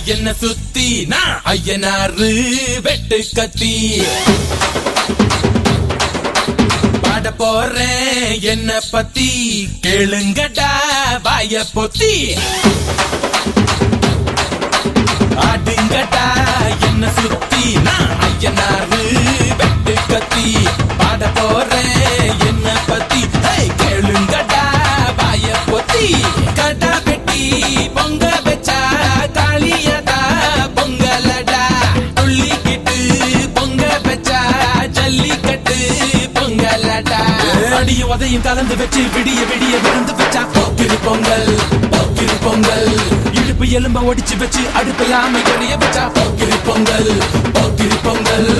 என்ன சுத்தி நான் ஐயனாரு வெட்டு கத்தி பாட போறேன் என்ன பத்தி கேளுங்கடா வாய பொத்தி ஆடுங்கடா என்ன சுத்தி நான் ஐயனாரு வெட்டு கத்தி பாட போறேன் என்ன பத்தி கேளுங்கடா வாய பொத்தி கடா வெட்டி பொங்க வச்சா காளியடா பொங்கலடா துள்ளிக்கிட்டு பொங்க வச்சா ஜல்லிக்கட்டு பொங்கலடா அடியும் உதையும் கலந்து வச்சு விடிய விடிய விழுந்து வச்சா போக்கிரி பொங்கல் போக்கிரி பொங்கல் இடுப்பு எலும்ப ஒடிச்சு வச்சு அடுப்பில்லாம எரிய வச்சா போக்கிரி பொங்கல் போக்கிரி பொங்கல்